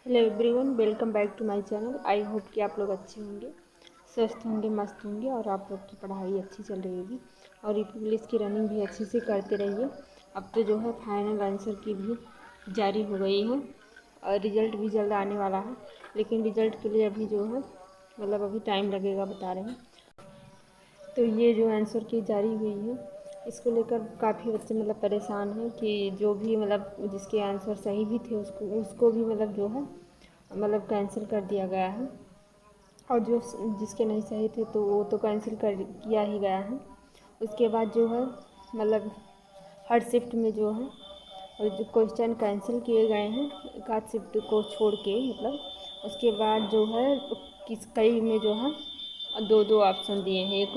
Hello everyone, welcome back to my channel. I hope कि आप लोग अच्छे होंगे, स्वस्थ होंगे, मस्त होंगे और आप लोग की पढ़ाई अच्छी चल रही होगी और पुलिस की रनिंग भी अच्छे से करते रहिए। अब तो जो है फाइनल आंसर की भी जारी हो गई है और रिज़ल्ट भी जल्द आने वाला है, लेकिन रिज़ल्ट के लिए अभी जो है अभी टाइम लगेगा बता रहे हैं। तो ये जो आंसर की जारी हुई है इसको लेकर काफ़ी बच्चे परेशान हैं कि जो भी जिसके आंसर सही भी थे उसको भी जो है कैंसिल कर दिया गया है और जो जिसके नहीं सही थे तो वो तो कैंसिल कर किया ही गया है। उसके बाद जो है मतलब हर शिफ्ट में जो है और जो क्वेश्चन कैंसिल किए गए हैं एक आध शिफ्ट को छोड़ के उसके बाद जो है कई में जो है दो दो ऑप्शन दिए हैं। एक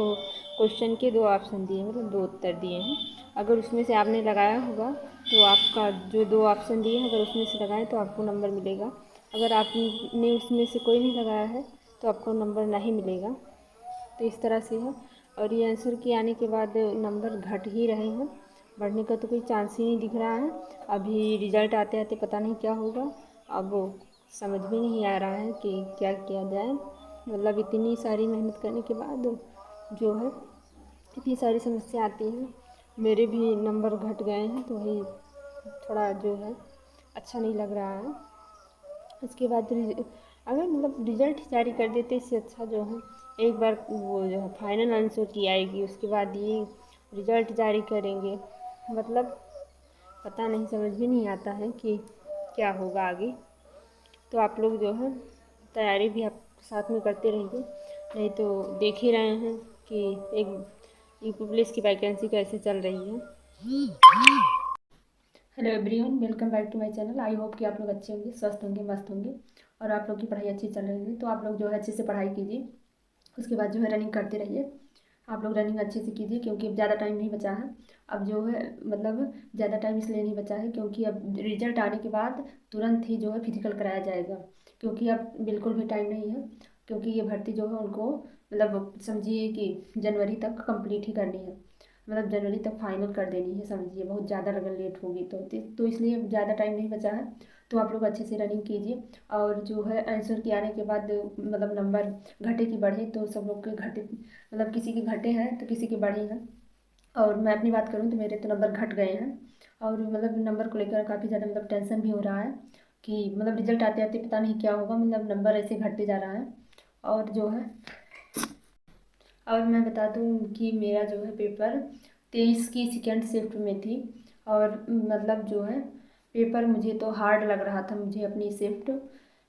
क्वेश्चन के दो ऑप्शन दिए हैं, दो उत्तर दिए हैं। अगर उसमें से आपने लगाया होगा तो आपका जो दो ऑप्शन दिए हैं अगर उसमें से लगाए तो आपको नंबर मिलेगा। अगर आपने उसमें से कोई नहीं लगाया है तो आपको नंबर नहीं मिलेगा। तो इस तरह से है और ये आंसर के आने के बाद नंबर घट ही रहे हैं, बढ़ने का तो कोई चांस ही नहीं दिख रहा है। अभी रिज़ल्ट आते आते पता नहीं क्या होगा। अब वो समझ में नहीं आ रहा है कि क्या किया जाए। इतनी सारी मेहनत करने के बाद जो है इतनी सारी समस्या आती हैं। मेरे भी नंबर घट गए हैं तो वही थोड़ा जो है अच्छा नहीं लग रहा है। उसके बाद अगर रिज़ल्ट जारी कर देते इससे अच्छा जो है एक बार वो जो है फाइनल आंसर की आएगी उसके बाद ये रिज़ल्ट जारी करेंगे। मतलब पता नहीं, समझ भी नहीं आता है कि क्या होगा आगे। तो आप लोग जो है तैयारी भी आप साथ में करते रहिए, नहीं तो देख ही रहे हैं कि एक यूपी पुलिस की वैकेंसी कैसे चल रही है। Hello everyone, welcome back to my channel. I hope कि आप लोग अच्छे होंगे, स्वस्थ होंगे, मस्त होंगे और आप लोग की पढ़ाई अच्छी चल रही है। तो आप लोग जो है अच्छे से पढ़ाई कीजिए, उसके बाद जो है रनिंग करते रहिए। आप लोग रनिंग अच्छे से कीजिए क्योंकि अब ज़्यादा टाइम नहीं बचा है। अब जो है ज़्यादा टाइम इसलिए नहीं बचा है क्योंकि अब रिजल्ट आने के बाद तुरंत ही जो है फिजिकल कराया जाएगा, क्योंकि अब बिल्कुल भी टाइम नहीं है। क्योंकि ये भर्ती जो है उनको समझिए कि जनवरी तक कंप्लीट ही करनी है, जनवरी तक फाइनल कर देनी है। समझिए बहुत ज़्यादा अगर लेट होगी तो इसलिए ज़्यादा टाइम नहीं बचा है। तो आप लोग अच्छे से रनिंग कीजिए और जो है आंसर के आने के बाद नंबर घटे की बढ़े तो सब लोग के घटे, किसी के घटे हैं तो किसी के बढ़े हैं। और मैं अपनी बात करूँ तो मेरे तो नंबर घट गए हैं और नंबर को लेकर काफ़ी ज़्यादा टेंशन भी हो रहा है कि रिजल्ट आते आते पता नहीं क्या होगा। नंबर ऐसे घटते जा रहा है। और जो है और मैं बता दूं कि मेरा जो है पेपर 23 की सेकेंड शिफ्ट में थी और जो है पेपर मुझे तो हार्ड लग रहा था, मुझे अपनी शिफ्ट,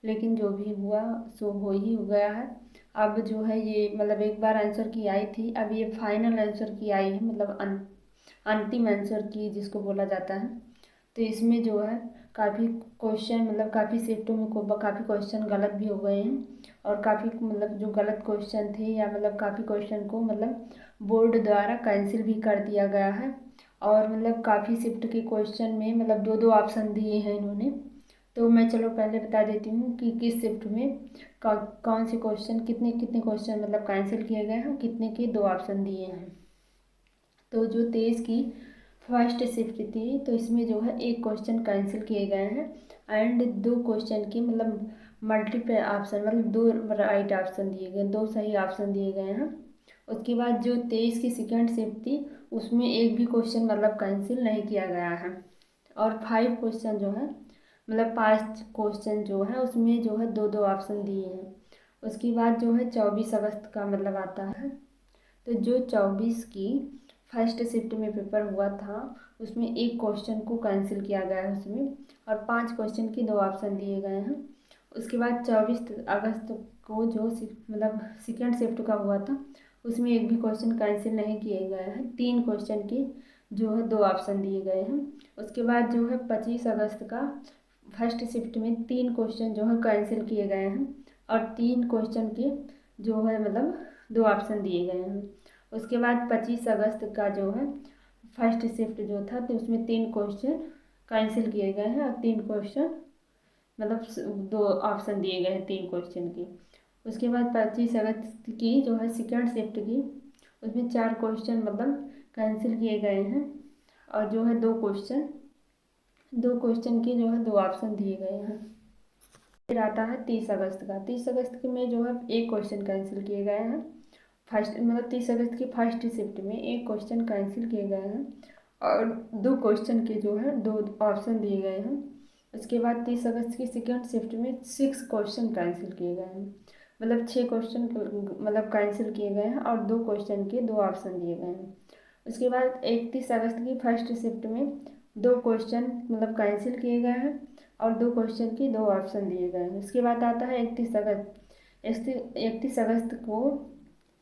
लेकिन जो भी हुआ सो हो गया है। अब जो है ये एक बार आंसर की आई थी, अब ये फाइनल आंसर की आई है, अंतिम आंसर की जिसको बोला जाता है। तो इसमें जो है काफ़ी क्वेश्चन काफ़ी शिफ्टों में काफ़ी क्वेश्चन गलत भी हो गए हैं और काफ़ी जो गलत क्वेश्चन थे या काफ़ी क्वेश्चन को बोर्ड द्वारा कैंसिल भी कर दिया गया है। और काफ़ी शिफ्ट के क्वेश्चन में दो दो ऑप्शन दिए हैं इन्होंने। तो मैं चलो पहले बता देती हूँ कि किस शिफ्ट में कौन से क्वेश्चन कितने कितने क्वेश्चन कैंसिल किए गए हैं, कितने के दो ऑप्शन दिए हैं। तो जो 23 की फर्स्ट शिफ्ट थी तो इसमें जो है एक क्वेश्चन कैंसिल किए गए हैं एंड दो क्वेश्चन की मल्टीपल ऑप्शन दो राइट ऑप्शन दिए गए, दो सही ऑप्शन दिए गए हैं। उसके बाद जो 23 की सेकेंड शिफ्ट थी उसमें एक भी क्वेश्चन कैंसिल नहीं किया गया है और 5 क्वेश्चन जो है 5 क्वेश्चन जो है उसमें जो है दो दो ऑप्शन दिए हैं। उसके बाद जो है 24 अगस्त का आता है। तो जो 24 की फर्स्ट शिफ्ट में पेपर हुआ था उसमें एक क्वेश्चन को कैंसिल किया गया है उसमें और 5 क्वेश्चन के दो ऑप्शन दिए गए हैं। उसके बाद 24 अगस्त को जो सेकेंड शिफ्ट का हुआ था उसमें एक भी क्वेश्चन कैंसिल नहीं किए गए हैं, 3 क्वेश्चन के जो है दो ऑप्शन दिए गए हैं। उसके बाद जो है 25 अगस्त का फर्स्ट शिफ्ट में 3 क्वेश्चन जो है कैंसिल किए गए हैं और 3 क्वेश्चन के जो है दो ऑप्शन दिए गए हैं। उसके बाद 25 अगस्त का जो है फर्स्ट शिफ्ट जो था तो उसमें 3 क्वेश्चन कैंसिल किए गए हैं और 3 क्वेश्चन दो ऑप्शन दिए गए हैं 3 क्वेश्चन के। उसके बाद 25 अगस्त की जो है सेकेंड शिफ्ट की उसमें 4 क्वेश्चन कैंसिल किए गए हैं और जो है दो क्वेश्चन के जो है दो ऑप्शन दिए गए हैं। फिर आता है 30 अगस्त का। 30 अगस्त के में जो है एक क्वेश्चन कैंसिल किए गए हैं। फर्स्ट मतलब 30 अगस्त की फर्स्ट शिफ्ट में एक क्वेश्चन कैंसिल किए गए हैं और दो क्वेश्चन के जो है दो ऑप्शन दिए गए हैं। उसके बाद 30 अगस्त की सेकेंड शिफ्ट में 6 क्वेश्चन कैंसिल किए गए हैं। मतलब 6 क्वेश्चन मतलब कैंसिल किए गए हैं और दो क्वेश्चन के दो ऑप्शन दिए गए हैं। उसके बाद 31 अगस्त की फर्स्ट शिफ्ट में दो क्वेश्चन मतलब कैंसिल किए गए हैं और दो क्वेश्चन के दो ऑप्शन दिए गए हैं। उसके बाद आता है 31 अगस्त। 31 अगस्त को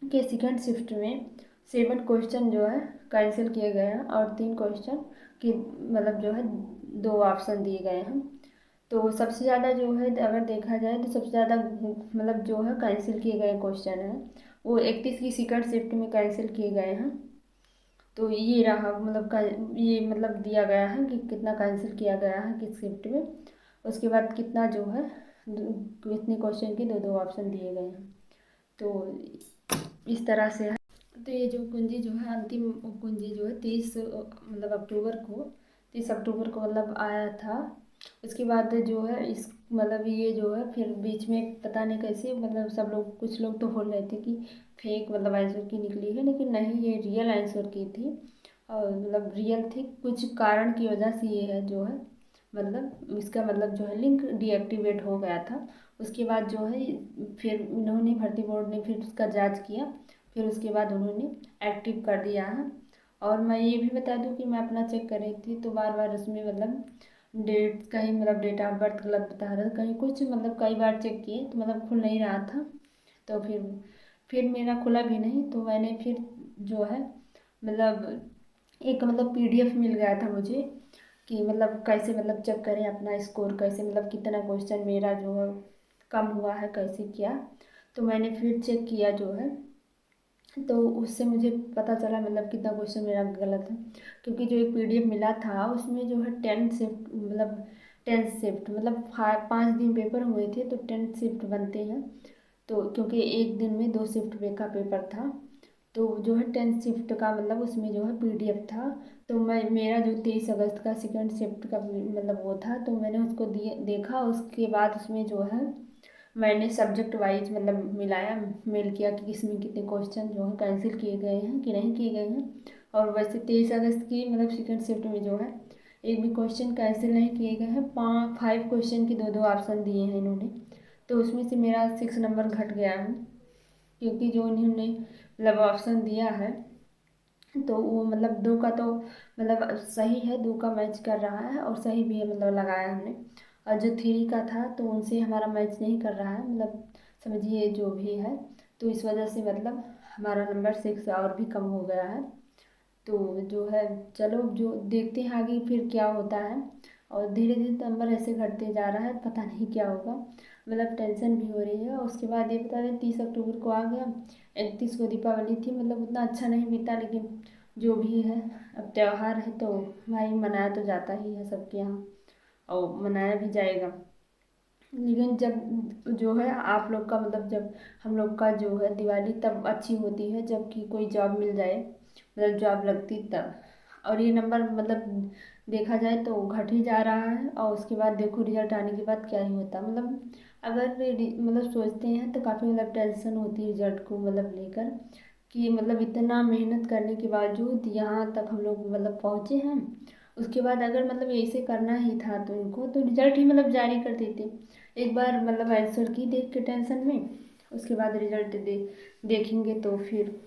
के सेकेंड शिफ्ट में 7 क्वेश्चन जो है कैंसिल किए गए हैं और 3 क्वेश्चन की मतलब जो है दो ऑप्शन दिए गए हैं। तो सबसे ज़्यादा जो है अगर देखा जाए तो सबसे ज़्यादा मतलब जो है कैंसिल किए गए क्वेश्चन हैं वो 31 की सेकेंड शिफ्ट में कैंसिल किए गए हैं। तो ये रहा मतलब का ये मतलब दिया गया है कि कितना कैंसिल किया गया है किस शिफ्ट में। उसके बाद कितना जो है कितने क्वेश्चन के दो दो ऑप्शन दिए गए हैं। तो इस तरह से है। तो ये जो कुंजी जो है अंतिम कुंजी जो है 30 अक्टूबर को मतलब आया था। उसके बाद जो है इस मतलब ये जो है फिर बीच में पता नहीं कैसे मतलब सब लोग कुछ लोग तो बोल रहे थे कि फेक मतलब आंसर की निकली है, लेकिन नहीं ये रियल आंसर की थी और मतलब रियल थी। कुछ कारण की वजह से ये है जो है मतलब इसका मतलब जो है लिंक डीएक्टिवेट हो गया था। उसके बाद जो है फिर इन्होंने भर्ती बोर्ड ने फिर उसका जांच किया, फिर उसके बाद उन्होंने एक्टिव कर दिया है। और मैं ये भी बता दूं कि मैं अपना चेक कर रही थी तो बार बार उसमें मतलब डेट कहीं मतलब डेट ऑफ बर्थ गलत बता रहा था, कहीं कुछ मतलब कई बार चेक किए तो मतलब खुल नहीं रहा था। तो फिर मेरा खुला भी नहीं तो मैंने फिर जो है मतलब एक मतलब पीडीएफ मिल गया था मुझे कि मतलब कैसे मतलब चेक करें अपना स्कोर कैसे मतलब कितना क्वेश्चन मेरा जो है कम हुआ है कैसे किया। तो मैंने फिर चेक किया जो है तो उससे मुझे पता चला मतलब कितना क्वेश्चन मेरा गलत है। क्योंकि जो एक पीडीएफ मिला था उसमें जो है 10 शिफ्ट मतलब 10 शिफ्ट मतलब 5 दिन पेपर हुए थे तो 10 शिफ्ट बनते हैं। तो क्योंकि एक दिन में 2 शिफ्ट का पेपर था तो जो है 10 शिफ्ट का मतलब उसमें जो है पीडीएफ था। तो मैं मेरा जो 23 अगस्त का सेकेंड शिफ्ट का मतलब वो था तो मैंने उसको देखा। उसके बाद उसमें जो है मैंने सब्जेक्ट वाइज मतलब मिलाया मेल किया कि किसमें कितने क्वेश्चन जो है कैंसिल किए गए हैं कि नहीं किए गए हैं। और वैसे 23 अगस्त की मतलब सेकेंड शिफ्ट में जो है एक भी क्वेश्चन कैंसिल नहीं किए गए हैं। 5 क्वेश्चन की दो दो ऑप्शन दिए हैं इन्होंने। तो उसमें से मेरा 6 नंबर घट गया है क्योंकि जो इन्होंने मतलब ऑप्शन दिया है तो वो मतलब दो का तो मतलब सही है, दो का मैच कर रहा है और सही भी है मतलब लगाया हमने। और जो थ्री का था तो उनसे हमारा मैच नहीं कर रहा है मतलब समझिए जो भी है। तो इस वजह से मतलब हमारा नंबर 6 और भी कम हो गया है। तो जो है चलो जो देखते हैं आगे फिर क्या होता है। और धीरे धीरे नंबर ऐसे घटते जा रहा है पता नहीं क्या होगा मतलब टेंशन भी हो रही है। और उसके बाद ये बता दें 30 अक्टूबर को आ गया। 31 को दीपावली थी मतलब उतना अच्छा नहीं बीता लेकिन जो भी है अब त्योहार है तो भाई मनाया तो जाता ही है सबके यहाँ और मनाया भी जाएगा। लेकिन जब जो है आप लोग का मतलब जब हम लोग का जो है दिवाली तब अच्छी होती है जबकि कोई जॉब मिल जाए मतलब जॉब लगती तब। और ये नंबर मतलब देखा जाए तो घट ही जा रहा है और उसके बाद देखो रिजल्ट आने के बाद क्या ही होता मतलब अगर मतलब सोचते हैं तो काफ़ी मतलब टेंशन होती है रिजल्ट को मतलब लेकर कि मतलब इतना मेहनत करने के बावजूद यहाँ तक हम लोग मतलब पहुँचे हैं। उसके बाद अगर मतलब ऐसे करना ही था तो इनको तो रिजल्ट ही मतलब जारी कर देते एक बार मतलब आंसर की देख के टेंशन में। उसके बाद रिजल्ट देखेंगे तो फिर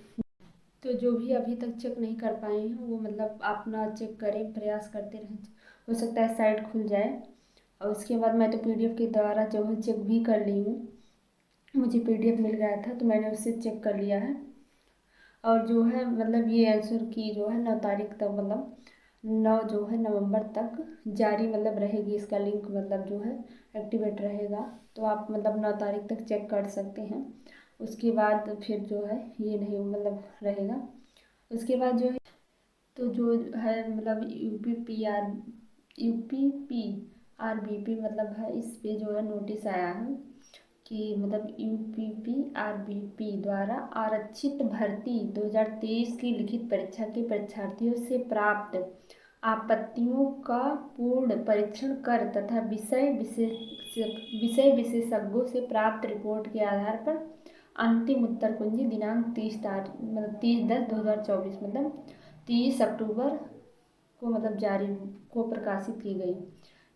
तो जो भी अभी तक चेक नहीं कर पाए हैं वो मतलब अपना चेक करें प्रयास करते रहें, हो सकता है साइट खुल जाए। और उसके बाद मैं तो पीडीएफ के द्वारा जो है चेक भी कर ली हूँ, मुझे पीडीएफ मिल गया था तो मैंने उससे चेक कर लिया है। और जो है मतलब ये आंसर की जो है 9 तारीख तक मतलब 9 जो है नवंबर तक जारी मतलब रहेगी इसका लिंक मतलब जो है एक्टिवेट रहेगा। तो आप मतलब 9 तारीख तक चेक कर सकते हैं। उसके बाद फिर जो है ये नहीं मतलब रहेगा। उसके बाद जो है तो जो है मतलब UP P R B P मतलब है इस पे जो है नोटिस आया है कि मतलब यूपीपीआरबीपी द्वारा आरक्षित भर्ती 2023 की लिखित परीक्षा के परीक्षार्थियों से प्राप्त आपत्तियों का पूर्ण परीक्षण कर तथा विषय विशेषज्ञों से प्राप्त रिपोर्ट के आधार पर अंतिम उत्तर कुंजी दिनांक 30/10/2024 मतलब 30 अक्टूबर को मतलब जारी को प्रकाशित की गई।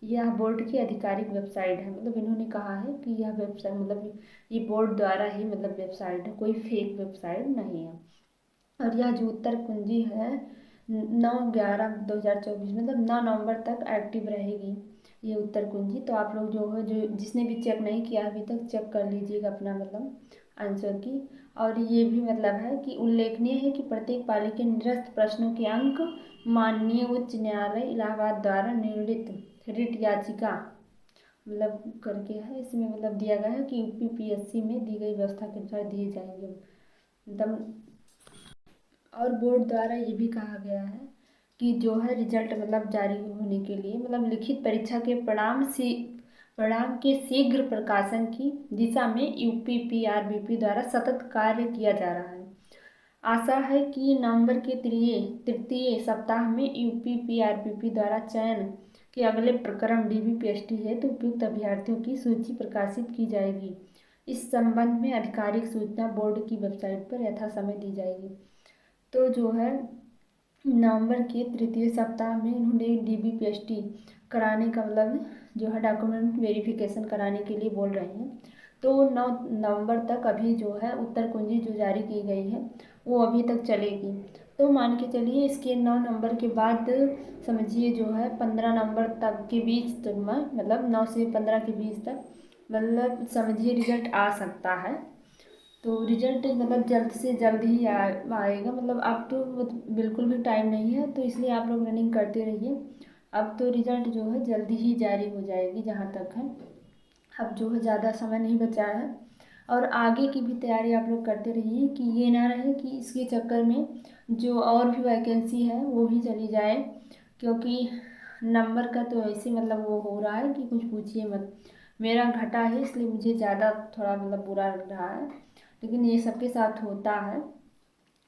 यह बोर्ड की आधिकारिक वेबसाइट है। मतलब इन्होंने कहा है कि यह वेबसाइट मतलब ये बोर्ड द्वारा ही मतलब वेबसाइट है, कोई फेक वेबसाइट नहीं है। और यह जो उत्तर कुंजी है 9/11/2024 मतलब 9 नवंबर तक एक्टिव रहेगी ये उत्तर कुंजी। तो आप लोग जो है जो जिसने भी चेक नहीं किया अभी तक चेक कर लीजिएगा अपना मतलब आंसर की। और ये भी मतलब है कि उल्लेखनीय है कि प्रत्येक पाली के निरस्त प्रश्नों के अंक माननीय उच्च न्यायालय इलाहाबाद द्वारा निर्णित रिट याचिका मतलब करके है इसमें मतलब दिया गया है कि यूपीपीएससी में दी गई व्यवस्था के अनुसार दिए जाएंगे मतलब। और बोर्ड द्वारा ये भी कहा गया है कि जो है रिजल्ट मतलब जारी होने के लिए मतलब लिखित परीक्षा के परिणाम के शीघ्र प्रकाशन की दिशा में यूपीपीआरबीपी द्वारा सतत कार्य किया जा रहा है। आशा है कि नवंबर के तृतीय सप्ताह में यूपीपीआरबीपी द्वारा चयन के अगले प्रक्रम डीबीपीएसटी हेतु उपयुक्त अभ्यर्थियों की सूची प्रकाशित की जाएगी। इस संबंध में आधिकारिक सूचना बोर्ड की वेबसाइट पर यथासमय दी जाएगी। तो जो है नवंबर के तृतीय सप्ताह में इन्होंने डीबीपीएसटी कराने का मतलब जो है डॉक्यूमेंट वेरिफिकेशन कराने के लिए बोल रहे हैं। तो 9 नवंबर तक अभी जो है उत्तर कुंजी जो जारी की गई है वो अभी तक चलेगी। तो मान के चलिए इसके 9 नवंबर के बाद समझिए जो है 15 नवंबर तक के बीच तक में मतलब 9 से 15 के बीच तक मतलब समझिए रिजल्ट आ सकता है। तो रिजल्ट मतलब जल्द से जल्द ही आएगा मतलब अब तो बिल्कुल भी टाइम नहीं है। तो इसलिए आप लोग रनिंग करते रहिए। अब तो रिजल्ट जो है जल्दी ही जारी हो जाएगी जहाँ तक है। अब जो है ज़्यादा समय नहीं बचा है। और आगे की भी तैयारी आप लोग करते रहिए कि ये ना रहे कि इसके चक्कर में जो और भी वैकेंसी है वो भी चली जाए। क्योंकि नंबर का तो ऐसे मतलब वो हो रहा है कि कुछ पूछिए मत। मेरा घटा है इसलिए मुझे ज़्यादा थोड़ा मतलब बुरा लग रहा है, लेकिन ये सबके साथ होता है।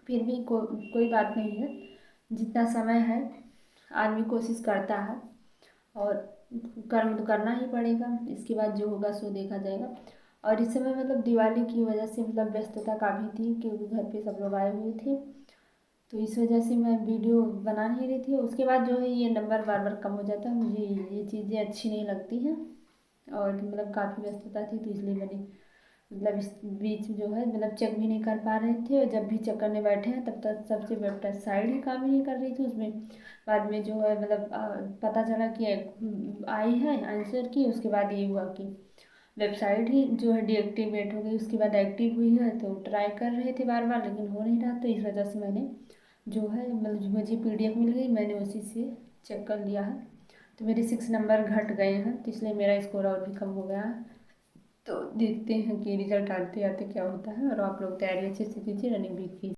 फिर भी कोई बात नहीं है, जितना समय है आदमी कोशिश करता है और कर्म तो करना ही पड़ेगा। इसके बाद जो होगा सो देखा जाएगा। और इस समय मतलब दिवाली की वजह से मतलब व्यस्तता काफ़ी थी क्योंकि घर पे सब लोग आए हुए थे। तो इस वजह से मैं वीडियो बना नहीं रही थी। उसके बाद जो है ये नंबर बार बार कम हो जाता है, मुझे ये चीज़ें अच्छी नहीं लगती हैं। और मतलब काफ़ी व्यस्तता थी तो इसलिए मैंने मतलब इस बीच जो है मतलब चेक भी नहीं कर पा रहे थे। और जब भी चेक करने बैठे हैं तब तक सबसे वेबसाइट ही काम ही नहीं कर रही थी उसमें। बाद में जो है मतलब पता चला कि आई है आंसर की। उसके बाद ये हुआ कि वेबसाइट ही जो है डीएक्टिवेट हो गई। उसके बाद एक्टिव हुई है तो ट्राई कर रहे थे बार बार लेकिन हो नहीं रहा। तो इस वजह से मैंने जो है मतलब मुझे पीडीएफ मिल गई, मैंने उसी से चेक कर लिया है। तो मेरे 6 नंबर घट गए हैं तो इसलिए मेरा स्कोर और भी कम हो गया है। तो देखते हैं कि रिजल्ट आते आते क्या होता है। और आप लोग तैयारी अच्छे से कीजिए, रनिंग भी कीजिए।